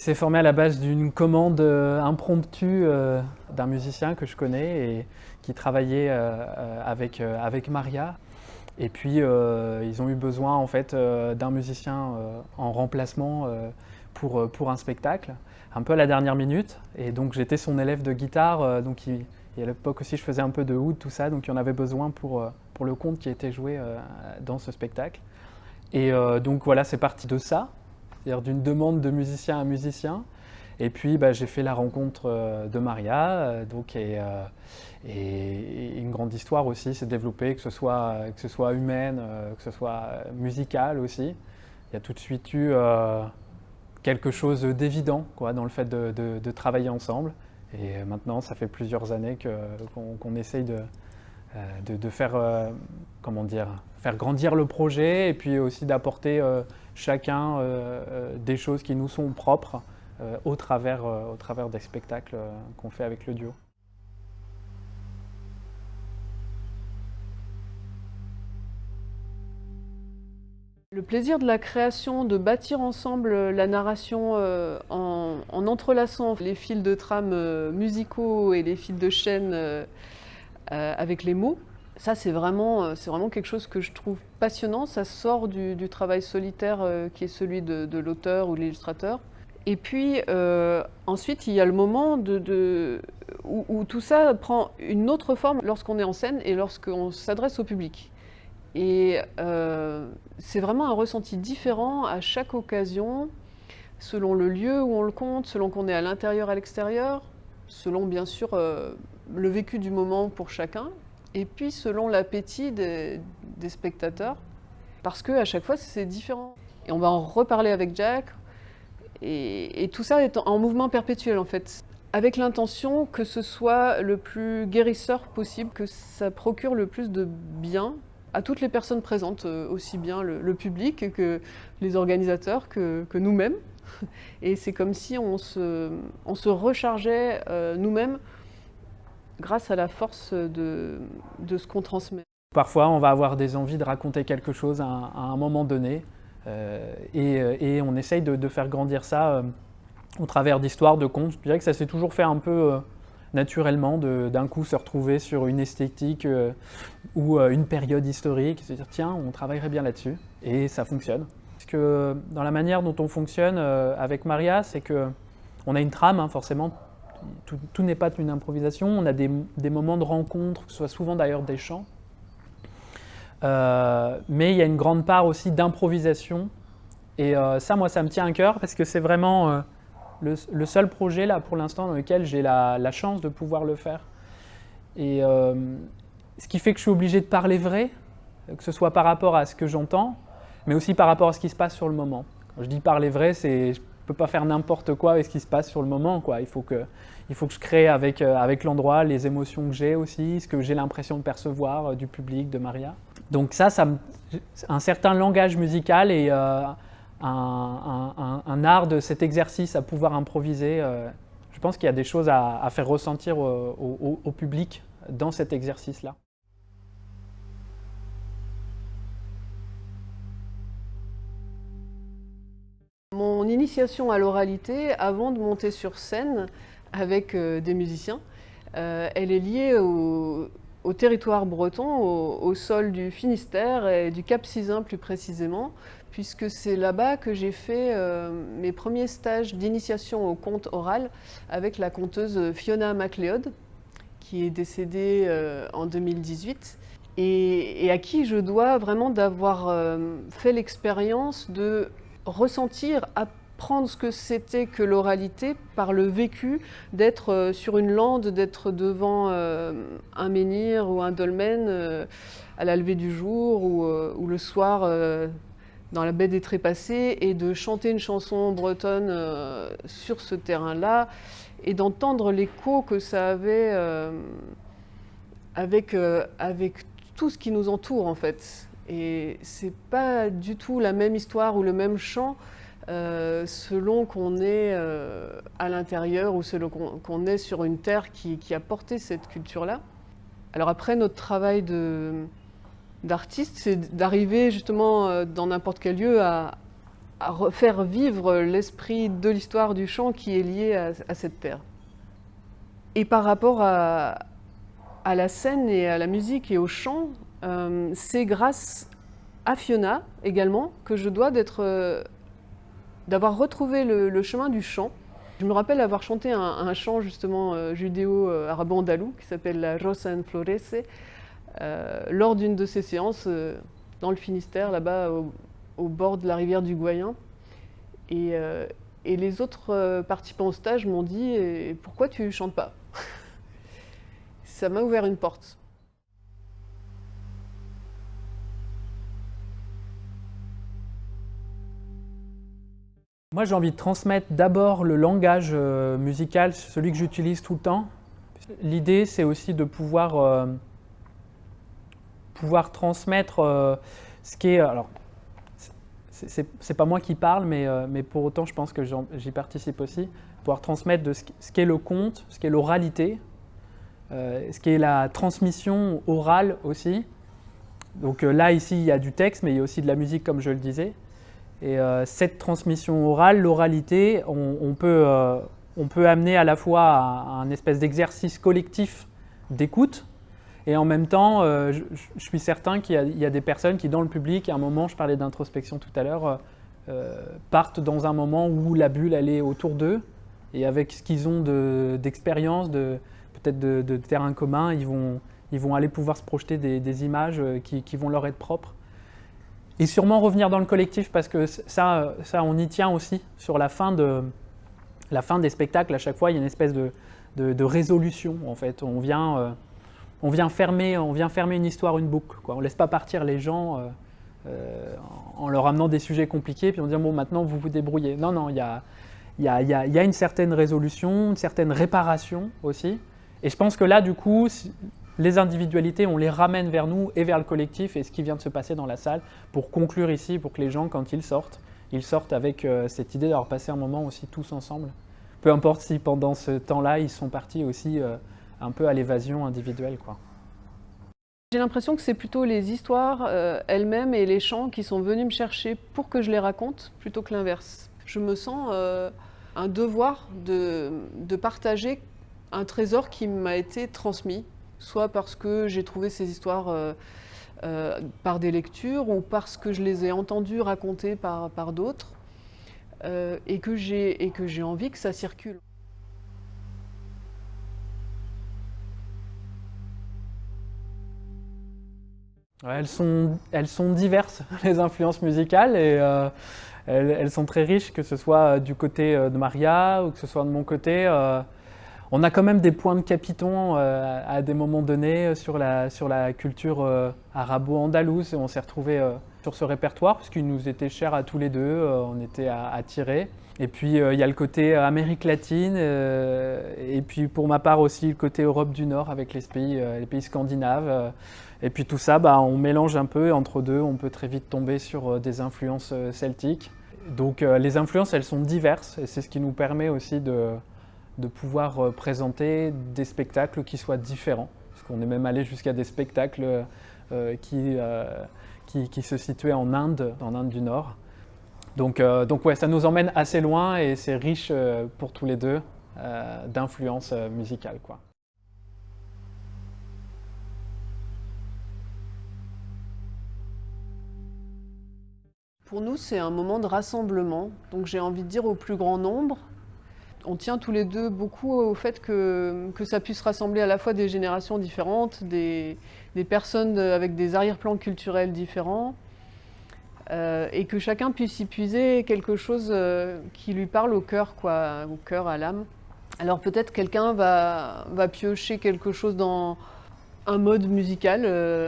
s'est formé à la base d'une commande impromptue d'un musicien que je connais et qui travaillait avec Maria. Et puis ils ont eu besoin en fait d'un musicien en remplacement pour un spectacle, un peu à la dernière minute. Et donc j'étais son élève de guitare, et à l'époque aussi je faisais un peu de oud, tout ça, donc il y en avait besoin pour le conte qui était joué dans ce spectacle. Et donc voilà, c'est parti de ça, c'est-à-dire d'une demande de musicien à musicien. Et puis j'ai fait la rencontre de Maria, et une grande histoire aussi s'est développée, que ce soit humaine, que ce soit musicale aussi. Il y a tout de suite eu quelque chose d'évident quoi, dans le fait de travailler ensemble. Et maintenant, ça fait plusieurs années qu'on essaye de faire, comment dire, faire grandir le projet et puis aussi d'apporter chacun des choses qui nous sont propres au travers des spectacles qu'on fait avec le duo. Le plaisir de la création, de bâtir ensemble la narration en entrelaçant les fils de trame musicaux et les fils de chaîne avec les mots, ça c'est vraiment quelque chose que je trouve passionnant. Ça sort du travail solitaire qui est celui de l'auteur ou de l'illustrateur. Et puis ensuite il y a le moment où tout ça prend une autre forme lorsqu'on est en scène et lorsqu'on s'adresse au public. Et c'est vraiment un ressenti différent à chaque occasion, selon le lieu où on le compte, selon qu'on est à l'intérieur, à l'extérieur, selon bien sûr le vécu du moment pour chacun, et puis selon l'appétit des spectateurs, parce qu'à chaque fois c'est différent. Et on va en reparler avec Jack, et tout ça est en mouvement perpétuel en fait, avec l'intention que ce soit le plus guérisseur possible, que ça procure le plus de bien à toutes les personnes présentes, aussi bien le public que les organisateurs, que nous-mêmes. Et c'est comme si on se rechargeait nous-mêmes grâce à la force de ce qu'on transmet. Parfois, on va avoir des envies de raconter quelque chose à un moment donné, et on essaye de faire grandir ça au travers d'histoires, de contes. Je dirais que ça s'est toujours fait un peu naturellement, d'un coup se retrouver sur une esthétique ou une période historique, se dire tiens, on travaillerait bien là-dessus, et ça fonctionne. Parce que dans la manière dont on fonctionne avec Maria, c'est qu'on a une trame, hein, forcément, tout n'est pas une improvisation, on a des moments de rencontre, que ce soit souvent d'ailleurs des chants, mais il y a une grande part aussi d'improvisation, et ça, moi, ça me tient à cœur, parce que c'est vraiment le seul projet là pour l'instant dans lequel j'ai la chance de pouvoir le faire. Et ce qui fait que je suis obligé de parler vrai, que ce soit par rapport à ce que j'entends, mais aussi par rapport à ce qui se passe sur le moment. Quand je dis parler vrai, je ne peux pas faire n'importe quoi avec ce qui se passe sur le moment, quoi. Il faut que je crée avec l'endroit, les émotions que j'ai aussi, ce que j'ai l'impression de percevoir du public, de Maria. Donc ça un certain langage musical et un art de cet exercice à pouvoir improviser. Je pense qu'il y a des choses à faire ressentir au public dans cet exercice-là. Mon initiation à l'oralité, avant de monter sur scène avec des musiciens, elle est liée au territoire breton, au sol du Finistère et du Cap Sizun plus précisément, puisque c'est là-bas que j'ai fait mes premiers stages d'initiation au conte oral avec la conteuse Fiona MacLeod, qui est décédée en 2018, et à qui je dois vraiment d'avoir fait l'expérience de ressentir, apprendre ce que c'était que l'oralité par le vécu, d'être sur une lande, d'être devant un menhir ou un dolmen à la levée du jour ou le soir dans la baie des Trépassés, et de chanter une chanson bretonne sur ce terrain-là et d'entendre l'écho que ça avait avec tout ce qui nous entoure en fait. Et c'est pas du tout la même histoire ou le même chant selon qu'on est à l'intérieur ou selon qu'on est sur une terre qui a porté cette culture-là. Alors après, notre travail d'artiste, c'est d'arriver justement dans n'importe quel lieu à faire vivre l'esprit de l'histoire du chant qui est lié à cette terre. Et par rapport à la scène et à la musique et au chant, c'est grâce à Fiona également que je dois d'avoir retrouvé le chemin du chant. Je me rappelle avoir chanté un chant justement judéo-arabo-andalou qui s'appelle la Rosa en Florece lors d'une de ces séances dans le Finistère, là-bas au bord de la rivière du Goyen. Et les autres participants au stage m'ont dit « Pourquoi tu ne chantes pas ?» Ça m'a ouvert une porte. Moi, j'ai envie de transmettre d'abord le langage musical, celui que j'utilise tout le temps. L'idée, c'est aussi de pouvoir transmettre ce qui est... Alors, c'est pas moi qui parle, mais pour autant, je pense que j'y participe aussi. Pouvoir transmettre de ce qu'est le conte, ce qu'est l'oralité, ce qui est la transmission orale aussi. Donc là, ici, il y a du texte, mais il y a aussi de la musique, comme je le disais. Et cette transmission orale, l'oralité, on peut amener à la fois à un espèce d'exercice collectif d'écoute, et en même temps, je suis certain qu'il y a des personnes qui, dans le public, à un moment, je parlais d'introspection tout à l'heure, partent dans un moment où la bulle, elle est autour d'eux, et avec ce qu'ils ont d'expérience, peut-être de terrain commun, ils vont aller pouvoir se projeter des images qui vont leur être propres. Et sûrement revenir dans le collectif, parce que ça on y tient aussi. Sur la fin des spectacles, à chaque fois, il y a une espèce de résolution, en fait. On vient fermer une histoire, une boucle, quoi. On ne laisse pas partir les gens en leur amenant des sujets compliqués, puis on dit bon, maintenant, vous vous débrouillez. Non, il y a une certaine résolution, une certaine réparation aussi. Et je pense que là, du coup, les individualités, on les ramène vers nous et vers le collectif et ce qui vient de se passer dans la salle pour conclure ici, pour que les gens, quand ils sortent avec cette idée d'avoir passé un moment aussi tous ensemble. Peu importe si pendant ce temps-là, ils sont partis aussi un peu à l'évasion individuelle, quoi. J'ai l'impression que c'est plutôt les histoires elles-mêmes et les chants qui sont venus me chercher pour que je les raconte, plutôt que l'inverse. Je me sens un devoir de partager un trésor qui m'a été transmis, soit parce que j'ai trouvé ces histoires par des lectures ou parce que je les ai entendues racontées par d'autres et que j'ai envie que ça circule. Ouais, elles sont diverses, les influences musicales, et elles sont très riches, que ce soit du côté de Maria ou que ce soit de mon côté. On a quand même des points de capitons à des moments donnés sur la culture arabo-andalouse. On s'est retrouvés sur ce répertoire parce qu'il nous était cher à tous les deux, on était attirés. Et puis il y a le côté Amérique latine, et puis pour ma part aussi le côté Europe du Nord avec les pays scandinaves. Et puis tout ça, on mélange un peu entre deux, on peut très vite tomber sur des influences celtiques. Donc les influences, elles sont diverses, et c'est ce qui nous permet aussi de pouvoir présenter des spectacles qui soient différents. Parce qu'on est même allé jusqu'à des spectacles qui se situaient en Inde du Nord. Donc ouais, ça nous emmène assez loin et c'est riche pour tous les deux d'influences musicales, quoi. Pour nous, c'est un moment de rassemblement, donc j'ai envie de dire au plus grand nombre. On tient tous les deux beaucoup au fait que ça puisse rassembler à la fois des générations différentes, des personnes avec des arrière-plans culturels différents, et que chacun puisse y puiser quelque chose qui lui parle au cœur, quoi, au cœur, à l'âme. Alors peut-être quelqu'un va piocher quelque chose dans un mode musical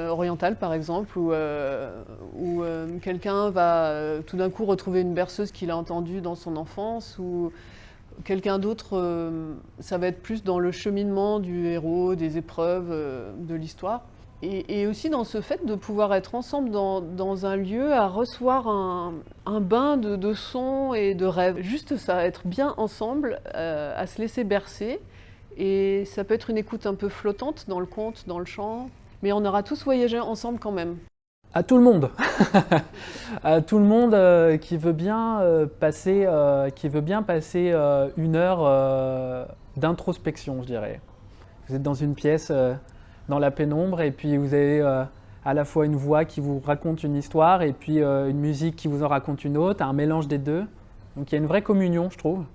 oriental par exemple, ou quelqu'un va tout d'un coup retrouver une berceuse qu'il a entendue dans son enfance, ou quelqu'un d'autre, ça va être plus dans le cheminement du héros, des épreuves de l'histoire. Et aussi dans ce fait de pouvoir être ensemble dans un lieu à recevoir un bain de sons et de rêves. Juste ça, être bien ensemble, à se laisser bercer. Et ça peut être une écoute un peu flottante dans le conte, dans le chant, mais on aura tous voyagé ensemble quand même. À tout le monde, à tout le monde qui veut bien passer une heure d'introspection, je dirais. Vous êtes dans une pièce, dans la pénombre, et puis vous avez à la fois une voix qui vous raconte une histoire, et puis une musique qui vous en raconte une autre, un mélange des deux. Donc il y a une vraie communion, je trouve.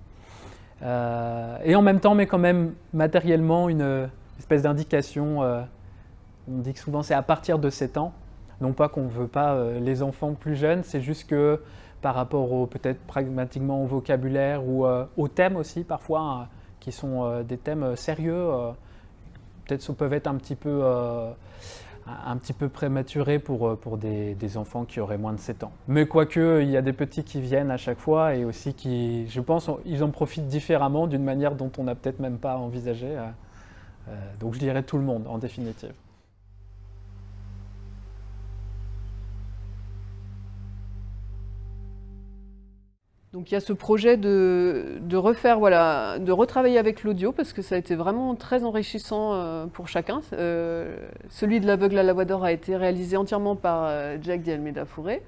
Et en même temps, mais quand même matériellement, une espèce d'indication. On dit que souvent c'est à partir de 7 ans. Non pas qu'on ne veut pas les enfants plus jeunes, c'est juste que par rapport peut-être pragmatiquement au vocabulaire ou aux thèmes aussi parfois, hein, qui sont des thèmes sérieux, peut-être ça peuvent être un petit peu prématurés pour des enfants qui auraient moins de 7 ans. Mais quoique, il y a des petits qui viennent à chaque fois et aussi qui, je pense, ils en profitent différemment d'une manière dont on n'a peut-être même pas envisagé. Donc je dirais tout le monde en définitive. Donc il y a ce projet de refaire, voilà, de retravailler avec l'audio parce que ça a été vraiment très enrichissant pour chacun. Celui de l'aveugle à la voix d'or a été réalisé entièrement par Jack de Almeida Fourré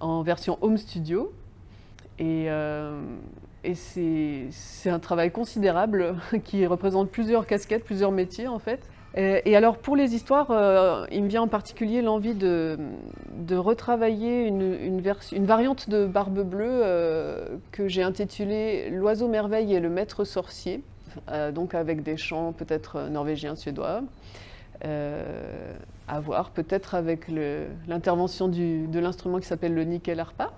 en version home studio. Et c'est un travail considérable qui représente plusieurs casquettes, plusieurs métiers en fait. Et alors pour les histoires, il me vient en particulier l'envie de retravailler une variante de Barbe Bleue que j'ai intitulée L'oiseau merveille et le maître sorcier, donc avec des chants peut-être norvégiens, suédois, à voir peut-être avec l'intervention de l'instrument qui s'appelle le nickel harpa.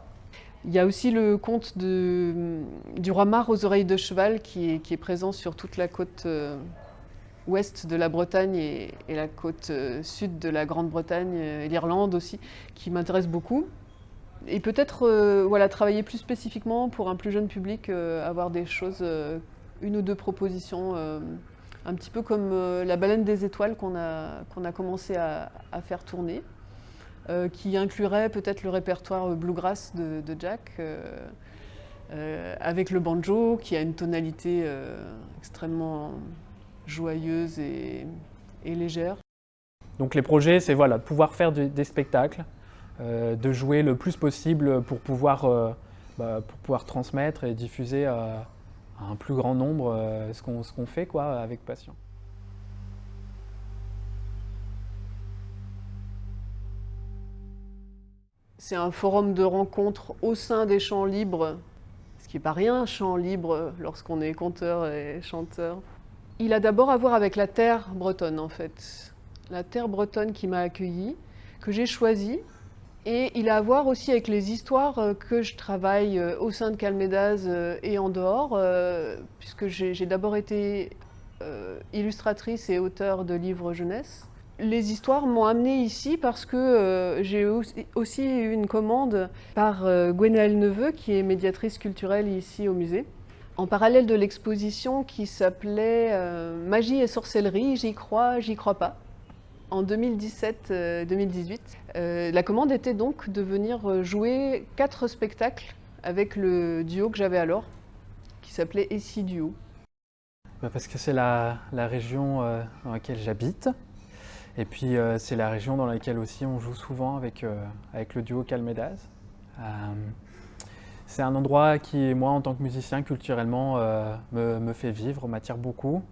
Il y a aussi le conte du roi Mar aux oreilles de cheval qui est présent sur toute la côte ouest de la Bretagne et la côte sud de la Grande-Bretagne et l'Irlande aussi, qui m'intéresse beaucoup. Et peut-être voilà, travailler plus spécifiquement pour un plus jeune public, avoir des choses, une ou deux propositions, un petit peu comme la baleine des étoiles qu'on a commencé à faire tourner, qui inclurait peut-être le répertoire bluegrass de Jack, avec le banjo, qui a une tonalité extrêmement joyeuse et légère. Donc les projets, c'est voilà, de pouvoir faire des spectacles, de jouer le plus possible pour pouvoir transmettre et diffuser à un plus grand nombre ce qu'on fait quoi, avec passion. C'est un forum de rencontres au sein des chants libres, ce qui n'est pas rien, chant libre, lorsqu'on est conteur et chanteur. Il a d'abord à voir avec la terre bretonne, en fait. La terre bretonne qui m'a accueillie, que j'ai choisie. Et il a à voir aussi avec les histoires que je travaille au sein de Calmédase et en dehors, puisque j'ai d'abord été illustratrice et auteure de livres jeunesse. Les histoires m'ont amenée ici parce que j'ai aussi eu une commande par Gwenaëlle Neveu, qui est médiatrice culturelle ici au musée, en parallèle de l'exposition qui s'appelait Magie et sorcellerie, j'y crois pas, en 2017-2018. La commande était donc de venir jouer 4 spectacles avec le duo que j'avais alors, qui s'appelait Essie Duo. Parce que c'est la région dans laquelle j'habite. Et puis c'est la région dans laquelle aussi on joue souvent avec le duo Calmédase. C'est un endroit qui, moi, en tant que musicien, culturellement, me fait vivre, m'attire beaucoup.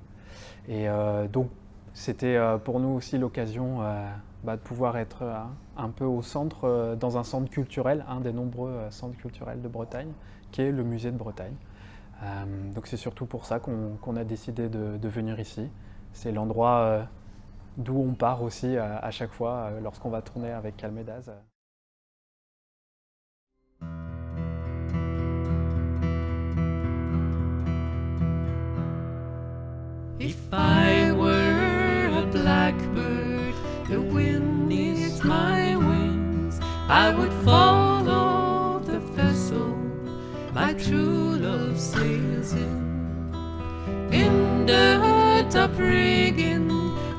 Et donc, c'était pour nous aussi l'occasion de pouvoir être un peu au centre, dans un centre culturel, un des nombreux centres culturels de Bretagne, qui est le musée de Bretagne. Donc c'est surtout pour ça qu'on a décidé de venir ici. C'est l'endroit d'où on part aussi à chaque fois lorsqu'on va tourner avec Calmédase. If I were a blackbird, the wind is my wings. I would follow the vessel my true love sails in the top rigging,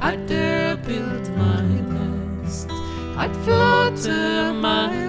I'd there build my nest, I'd flutter my